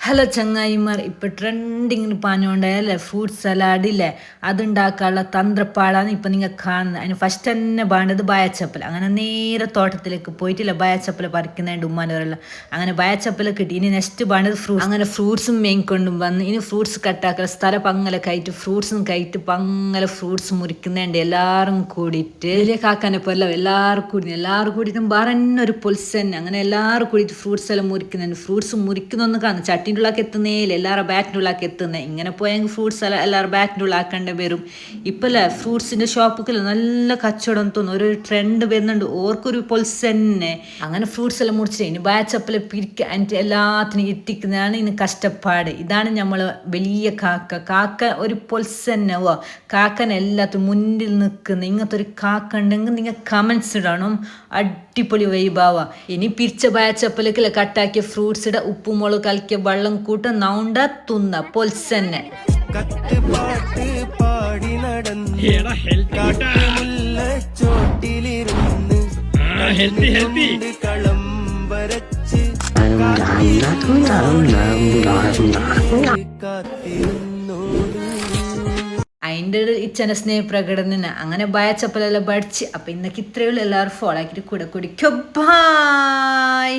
Hello ചങ്ങായിമാർ, ഇപ്പോൾ ട്രെൻഡിങ്ങിന് പാഞ്ഞുകൊണ്ടല്ലേ fruit സലാഡില്ലേ, അതുണ്ടാക്കാനുള്ള തന്ത്രപ്പാടാണ് ഇപ്പം നിങ്ങൾ കാണുന്നത്. അതിന് ഫസ്റ്റ് തന്നെ വേണ്ടത് ബയച്ചപ്പൽ. അങ്ങനെ നേരെ തോട്ടത്തിലേക്ക് പോയിട്ടില്ല ബയച്ചപ്പൽ പറിക്കുന്നതിൻ്റെ ഉമ്മാനവരെല്ലാം അങ്ങനെ ബയച്ചപ്പൽ കിട്ടി. ഇനി നെക്സ്റ്റ് വേണ്ടത് ഫ്രൂട്ട്സ്. അങ്ങനെ ഫ്രൂട്ട്സും മേങ്ങിക്കൊണ്ടും വന്ന് ഇനി ഫ്രൂട്ട്സ് കട്ടാക്കുക സ്ഥലം പങ്ങല കയറ്റ് ഫ്രൂട്ട്സും കയറ്റ് പങ്ങല ഫ്രൂട്ട്സ് മുറിക്കുന്നുണ്ട് എല്ലാവരും കൂടിയിട്ട്. ഇതിലേക്ക് ആക്കാനെ പോലെ എല്ലാവരും കൂടിയിട്ടും വേറെ തന്നെ ഒരു പൊൽസ് തന്നെ. അങ്ങനെ എല്ലാവരും കൂടിയിട്ട് ഫ്രൂട്ട്സ് എല്ലാം മുറിക്കുന്നുണ്ട്. ഫ്രൂട്ട്സ് മുറിക്കുന്നൊന്ന് കാണും ചട്ടിൻ്റെ ഉള്ളിലേക്ക് എത്തുന്നേയില്ല, എല്ലാവരും ബാറ്റിൻ്റെ ഉള്ളിലേക്ക് എത്തുന്നത്. ഇങ്ങനെ പോയെങ്കിൽ ഫ്രൂട്ട്സ് എല്ലാം എല്ലാവരും ബാറ്റിൻ്റെ ഉള്ളിലാക്കേണ്ടി വരും. ഇപ്പം അല്ലേ ഫ്രൂട്ട്സിൻ്റെ ഷോപ്പിൽ നല്ല കച്ചവടം തോന്നുന്നു, ഒരു ട്രെൻഡ് വരുന്നുണ്ട്, ഓർക്കൊരു പൊൽസ് തന്നെ. അങ്ങനെ ഫ്രൂട്ട്സ് എല്ലാം മുറിച്ചിട്ട് ഇനി ബാച്ചപ്പല് പിരിക്കുക എന്നിട്ട് എല്ലാത്തിനും എത്തിക്കുന്നതാണ് ഇനി കഷ്ടപ്പാട്. ഇതാണ് നമ്മൾ വലിയ കാക്ക ഒരു പൊൽസ് തന്നെ. കാക്കനെ എല്ലാത്തിനും മുന്നിൽ നിൽക്കുന്ന ഇങ്ങനത്തെ ഒരു കാക്ക ഉണ്ടെങ്കിൽ നിങ്ങൾ കമൻസ് ഇടണം. അടിപൊളി വൈബാവാ. ഇനി പിരിച്ച ബാച്ചപ്പലേക്ക് കട്ടാക്കിയ ഫ്രൂട്ട്സിടെ ഉപ്പും മുളക് കലക്കിയ വെള്ളം കൂട്ട നൗണ്ട തുന്ന പൊൽസ് തന്നെ. അതിൻ്റെ ഇച്ഛന സ്നേഹ പ്രകടനം അങ്ങനെ ബയച്ചപ്പലെല്ലാം പഠിച്ച്. അപ്പം ഇന്നൊക്കെ ഇത്രയുള്ള എല്ലാവരും ഫോളോ ആക്കിയിട്ട് കൂടെ കുടിക്കും. ബൈ.